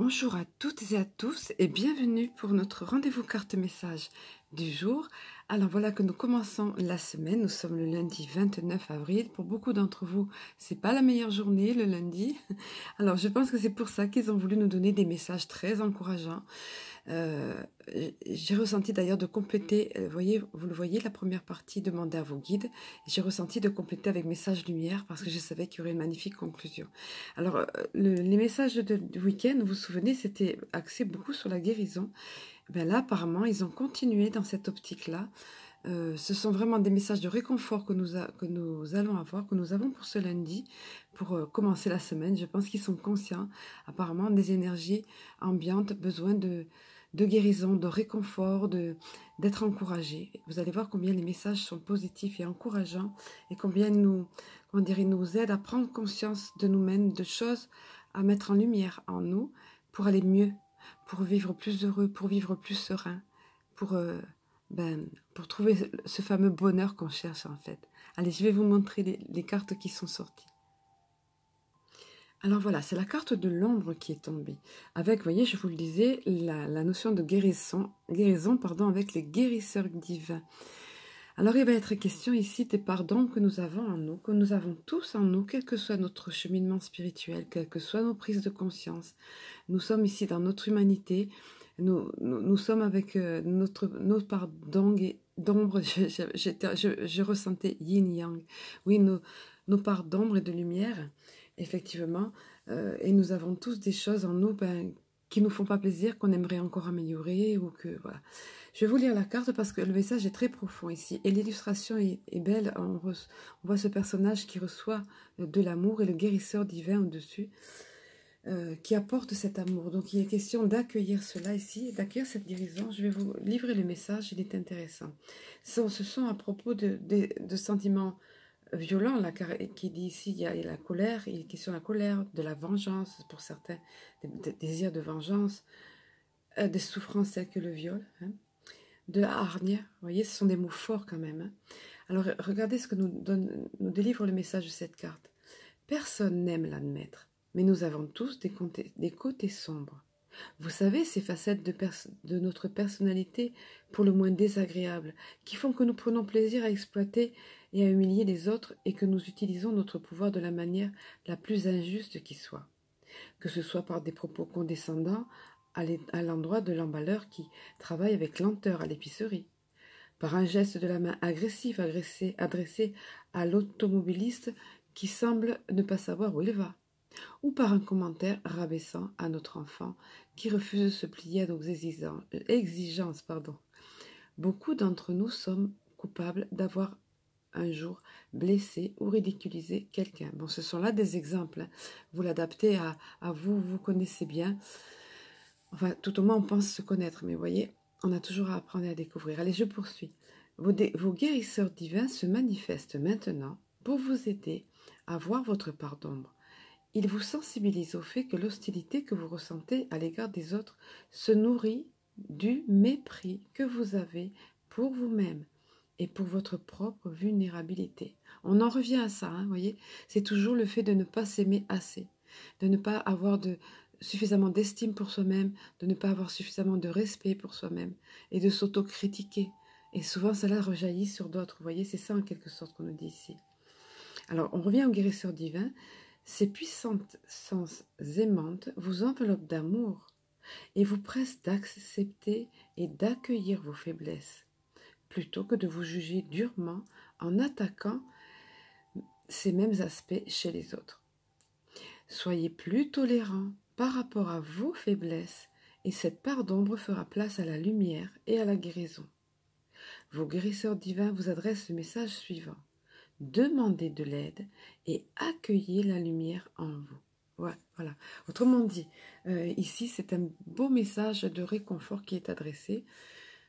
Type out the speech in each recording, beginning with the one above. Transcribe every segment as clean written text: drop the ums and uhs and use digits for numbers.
Bonjour à toutes et à tous et bienvenue pour notre rendez-vous carte message du jour. Alors voilà que nous commençons la semaine, nous sommes le lundi 29 avril. Pour beaucoup d'entre vous, c'est pas la meilleure journée le lundi. Alors je pense que c'est pour ça qu'ils ont voulu nous donner des messages très encourageants. J'ai ressenti d'ailleurs de compléter, vous le voyez, la première partie demandée à vos guides. J'ai ressenti de compléter avec message lumière parce que je savais qu'il y aurait une magnifique conclusion. Alors, les messages du week-end, vous vous souvenez, c'était axé beaucoup sur la guérison. Ben là, apparemment, ils ont continué dans cette optique-là. Ce sont vraiment des messages de réconfort que nous allons avoir, que nous avons pour ce lundi, pour commencer la semaine. Je pense qu'ils sont conscients, apparemment, des énergies ambiantes, besoin de guérison, de réconfort, d'être encouragés. Vous allez voir combien les messages sont positifs et encourageants et combien ils nous aident à prendre conscience de nous-mêmes, de choses à mettre en lumière en nous pour aller mieux, pour vivre plus heureux, pour vivre plus serein, pour trouver ce fameux bonheur qu'on cherche en fait. Allez, je vais vous montrer les cartes qui sont sorties. Alors voilà, c'est la carte de l'ombre qui est tombée. Avec, vous voyez, je vous le disais, la notion de guérison avec les guérisseurs divins. Alors il va être question ici des pardons que nous avons en nous, que nous avons tous en nous, quel que soit notre cheminement spirituel, quelles que soient nos prises de conscience. Nous sommes ici dans notre humanité, nous sommes avec nos parts d'ombre, je ressentais yin-yang, oui, nos parts d'ombre et de lumière, effectivement, et nous avons tous des choses en nous qui nous font pas plaisir, qu'on aimerait encore améliorer, ou que, voilà. Je vais vous lire la carte parce que le message est très profond ici, et l'illustration est belle, on voit ce personnage qui reçoit de l'amour et le guérisseur divin au-dessus, qui apporte cet amour. Donc il est question d'accueillir cela ici, d'accueillir cette guérison. Je vais vous livrer le message, il est intéressant. Ce sont à propos de sentiments violents, là, qui dit ici, il y a la colère, il est question de la colère, de la vengeance, pour certains, des désirs de vengeance, des souffrances telles que le viol, hein, de la hargne. Vous voyez, ce sont des mots forts quand même. Hein. Alors regardez ce que nous délivre le message de cette carte. Personne n'aime l'admettre. Mais nous avons tous des côtés sombres. Vous savez, ces facettes de notre personnalité, pour le moins désagréables, qui font que nous prenons plaisir à exploiter et à humilier les autres et que nous utilisons notre pouvoir de la manière la plus injuste qui soit. Que ce soit par des propos condescendants à l'endroit de l'emballeur qui travaille avec lenteur à l'épicerie, par un geste de la main agressif adressé à l'automobiliste qui semble ne pas savoir où il va, ou par un commentaire rabaissant à notre enfant qui refuse de se plier à nos exigences. Beaucoup d'entre nous sommes coupables d'avoir un jour blessé ou ridiculisé quelqu'un. Bon, ce sont là des exemples. Hein. Vous l'adaptez à vous, vous connaissez bien. Enfin, tout au moins, on pense se connaître. Mais vous voyez, on a toujours à apprendre et à découvrir. Allez, je poursuis. Vos guérisseurs divins se manifestent maintenant pour vous aider à voir votre part d'ombre. Ils vous sensibilisent au fait que l'hostilité que vous ressentez à l'égard des autres se nourrit du mépris que vous avez pour vous-même et pour votre propre vulnérabilité. On en revient à ça, hein, voyez, c'est toujours le fait de ne pas s'aimer assez, de ne pas avoir suffisamment d'estime pour soi-même, de ne pas avoir suffisamment de respect pour soi-même et de s'autocritiquer. Et souvent, cela rejaillit sur d'autres. Vous voyez, c'est ça en quelque sorte qu'on nous dit ici. Alors, on revient au guérisseur divin. Ces puissantes sens aimantes vous enveloppent d'amour et vous pressent d'accepter et d'accueillir vos faiblesses, plutôt que de vous juger durement en attaquant ces mêmes aspects chez les autres. Soyez plus tolérants par rapport à vos faiblesses et cette part d'ombre fera place à la lumière et à la guérison. Vos guérisseurs divins vous adressent le message suivant. Demandez de l'aide et accueillez la lumière en vous. Ouais, voilà. Autrement dit, ici, c'est un beau message de réconfort qui est adressé,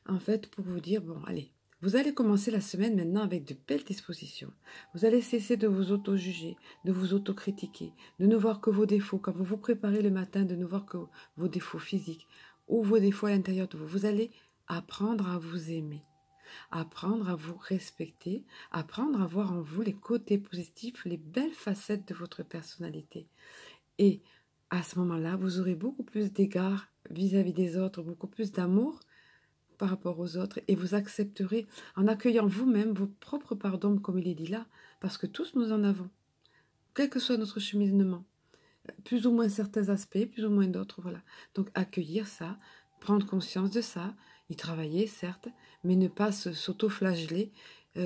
en fait, pour vous dire, bon, allez, vous allez commencer la semaine maintenant avec de belles dispositions. Vous allez cesser de vous auto-juger, de vous auto-critiquer, de ne voir que vos défauts. Quand vous vous préparez le matin, de ne voir que vos défauts physiques ou vos défauts à l'intérieur de vous. Vous allez apprendre à vous aimer. Apprendre à vous respecter, apprendre à voir en vous les côtés positifs, les belles facettes de votre personnalité. Et à ce moment-là, vous aurez beaucoup plus d'égard vis-à-vis des autres, beaucoup plus d'amour par rapport aux autres, et vous accepterez en accueillant vous-même vos propres pardons, comme il est dit là, parce que tous nous en avons, quel que soit notre cheminement, plus ou moins certains aspects, plus ou moins d'autres, voilà. Donc accueillir ça, prendre conscience de ça, y travailler certes, mais ne pas s'auto-flageller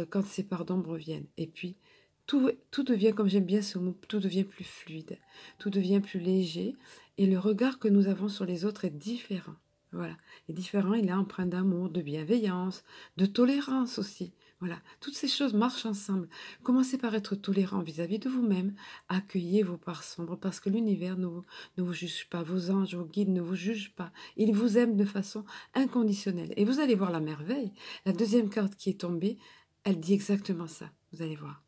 quand ces pardons reviennent. Et puis, tout devient, comme j'aime bien ce mot, tout devient plus fluide, tout devient plus léger, et le regard que nous avons sur les autres est différent. Voilà, est différent, il est empreint d'amour, de bienveillance, de tolérance aussi. Voilà, toutes ces choses marchent ensemble. Commencez par être tolérant vis-à-vis de vous-même, accueillez vos parts sombres, parce que l'univers ne vous juge pas, vos anges, vos guides ne vous jugent pas. Ils vous aiment de façon inconditionnelle. Et vous allez voir la merveille. La deuxième carte qui est tombée, elle dit exactement ça. Vous allez voir.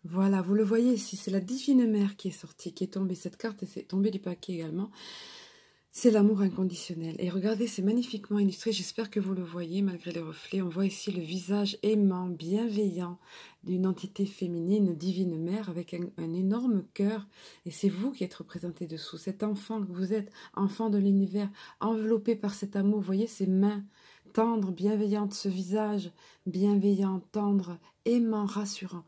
Voilà, vous le voyez ici, c'est la Divine Mère qui est sortie, qui est tombée. Cette carte est tombée du paquet également. C'est l'amour inconditionnel. Et regardez, c'est magnifiquement illustré. J'espère que vous le voyez malgré les reflets. On voit ici le visage aimant, bienveillant d'une entité féminine, Divine Mère, avec un énorme cœur. Et c'est vous qui êtes représenté dessous. Cet enfant que vous êtes, enfant de l'univers, enveloppé par cet amour. Vous voyez ces mains tendres, bienveillantes, ce visage bienveillant, tendre, aimant, rassurant.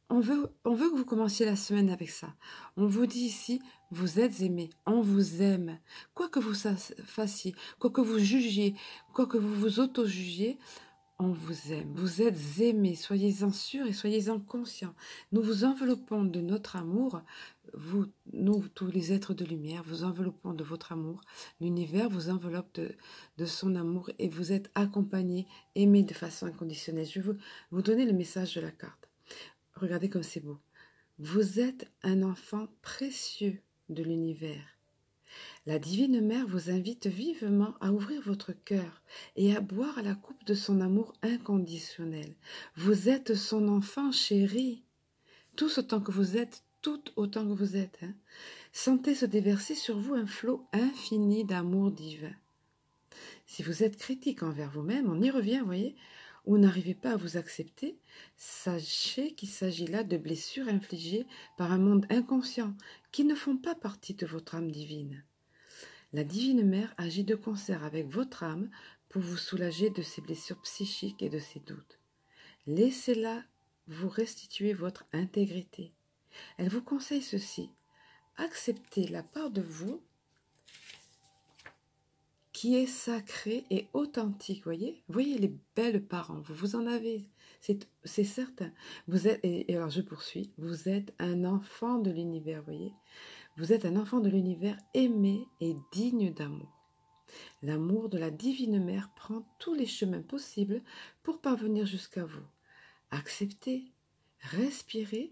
On veut que vous commenciez la semaine avec ça. On vous dit ici, vous êtes aimé, on vous aime. Quoi que vous fassiez, quoi que vous jugiez, quoi que vous vous auto-jugiez, on vous aime. Vous êtes aimé, soyez-en sûrs et soyez-en conscients. Nous vous enveloppons de notre amour, nous, tous les êtres de lumière, vous enveloppons de votre amour. L'univers vous enveloppe de son amour et vous êtes accompagnés, aimés de façon inconditionnelle. Je vais vous donner le message de la carte. Regardez comme c'est beau. Vous êtes un enfant précieux de l'univers. La Divine Mère vous invite vivement à ouvrir votre cœur et à boire à la coupe de son amour inconditionnel. Vous êtes son enfant chéri, tous autant que vous êtes, tout autant que vous êtes. Sentez se déverser sur vous un flot infini d'amour divin. Si vous êtes critique envers vous-même, on y revient, vous voyez, ou n'arrivez pas à vous accepter, sachez qu'il s'agit là de blessures infligées par un monde inconscient qui ne font pas partie de votre âme divine. La Divine Mère agit de concert avec votre âme pour vous soulager de ces blessures psychiques et de ces doutes. Laissez-la vous restituer votre intégrité. Elle vous conseille ceci. Acceptez la part de vous qui est sacrée et authentique, voyez les belles parents, vous en avez, c'est certain. Vous êtes, et alors je poursuis, vous êtes un enfant de l'univers, voyez. Vous êtes un enfant de l'univers aimé et digne d'amour. L'amour de la Divine Mère prend tous les chemins possibles pour parvenir jusqu'à vous. Acceptez, respirez,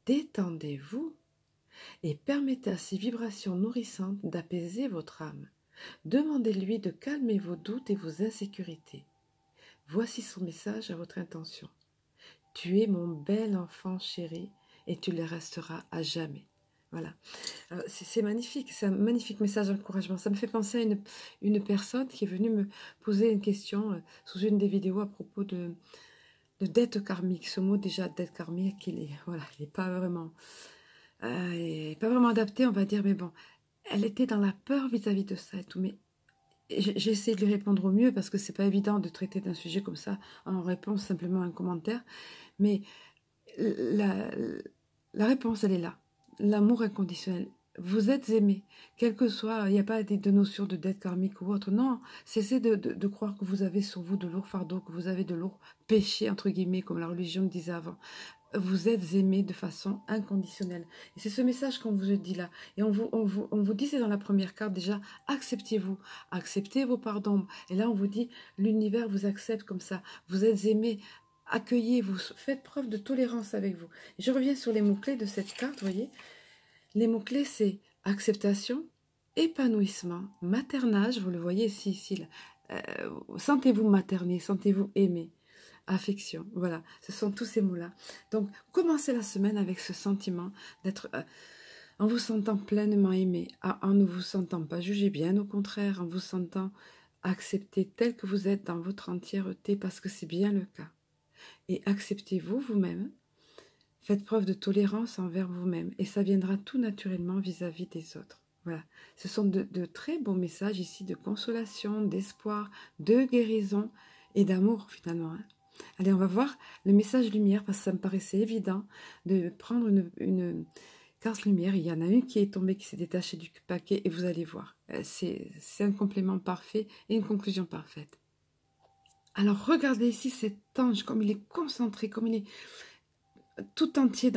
détendez-vous et permettez à ces vibrations nourrissantes d'apaiser votre âme. Demandez-lui de calmer vos doutes et vos insécurités. Voici son message à votre intention. Tu es mon bel enfant chéri et tu le resteras à jamais. Voilà. C'est magnifique, c'est un magnifique message d'encouragement. Ça me fait penser à une personne qui est venue me poser une question sous une des vidéos à propos de dette karmique. Ce mot déjà, dette karmique, il est pas vraiment adapté, on va dire, mais bon. Elle était dans la peur vis-à-vis de ça et tout, mais j'ai essayé de lui répondre au mieux parce que c'est pas évident de traiter d'un sujet comme ça en réponse simplement à un commentaire, mais la réponse, elle est là. L'amour inconditionnel. Vous êtes aimé, quel que soit, il n'y a pas de notion de dette karmique ou autre, non, cessez de croire que vous avez sur vous de lourds fardeaux, que vous avez de lourds péchés, entre guillemets, comme la religion me disait avant. Vous êtes aimé de façon inconditionnelle. Et c'est ce message qu'on vous dit là. Et on vous dit, c'est dans la première carte déjà, acceptez-vous, acceptez vos parts d'ombre. Et là, on vous dit, l'univers vous accepte comme ça. Vous êtes aimé, accueillez-vous, faites preuve de tolérance avec vous. Et je reviens sur les mots-clés de cette carte, vous voyez. Les mots-clés, c'est acceptation, épanouissement, maternage, vous le voyez ici là. Sentez-vous materné, sentez-vous aimé. Affection, voilà, ce sont tous ces mots-là. Donc, commencez la semaine avec ce sentiment d'être, en vous sentant pleinement aimé, en ne vous sentant pas jugé, bien au contraire, en vous sentant accepté tel que vous êtes dans votre entièreté, parce que c'est bien le cas. Et acceptez-vous vous-même, Faites preuve de tolérance envers vous-même et ça viendra tout naturellement vis-à-vis des autres. Voilà, ce sont de très beaux messages ici de consolation, d'espoir, de guérison et d'amour finalement. Allez, on va voir le message lumière parce que ça me paraissait évident de prendre une carte lumière. Il y en a une qui est tombée, qui s'est détachée du paquet et vous allez voir. C'est un complément parfait et une conclusion parfaite. Alors regardez ici cet ange, comme il est concentré, comme il est tout entier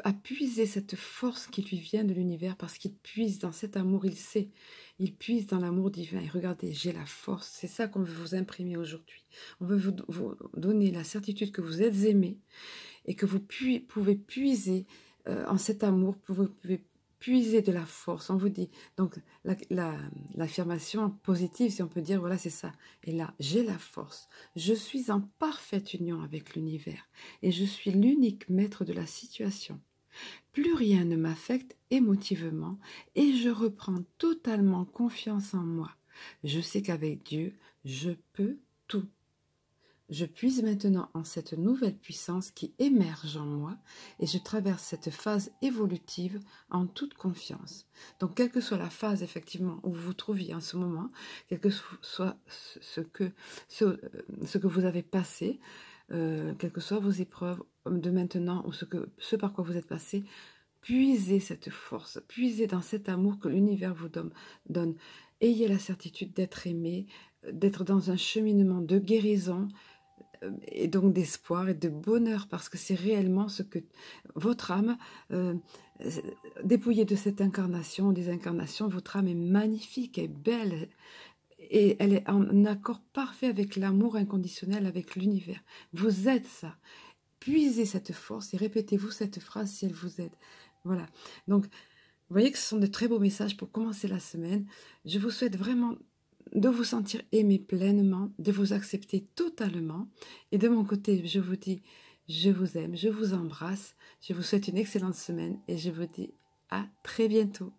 à puiser cette force qui lui vient de l'univers parce qu'il puise dans cet amour, il sait, il puise dans l'amour divin. Et regardez, j'ai la force, c'est ça qu'on veut vous imprimer aujourd'hui. On veut vous donner la certitude que vous êtes aimé et que vous pouvez puiser en cet amour, vous pouvez puiser de la force. On vous dit, donc l'affirmation positive, si on peut dire, voilà, c'est ça. Et là, j'ai la force. Je suis en parfaite union avec l'univers et je suis l'unique maître de la situation. Plus rien ne m'affecte émotivement et je reprends totalement confiance en moi. Je sais qu'avec Dieu, je peux tout. Je puise maintenant en cette nouvelle puissance qui émerge en moi et je traverse cette phase évolutive en toute confiance. Donc, quelle que soit la phase effectivement où vous vous trouviez en ce moment, quel que soit ce que vous avez passé, quelles que soient vos épreuves de maintenant ou ce par quoi vous êtes passé, puisez cette force, puisez dans cet amour que l'univers vous donne. Ayez la certitude d'être aimé, d'être dans un cheminement de guérison, et donc d'espoir et de bonheur parce que c'est réellement ce que votre âme, dépouillée de cette incarnation, des incarnations, votre âme est magnifique, est belle et elle est en accord parfait avec l'amour inconditionnel, avec l'univers. Vous êtes ça. Puisez cette force et répétez-vous cette phrase si elle vous aide. Voilà. Donc, vous voyez que ce sont de très beaux messages pour commencer la semaine. Je vous souhaite vraiment de vous sentir aimé pleinement, de vous accepter totalement. Et de mon côté, je vous dis, je vous aime, je vous embrasse, je vous souhaite une excellente semaine et je vous dis à très bientôt.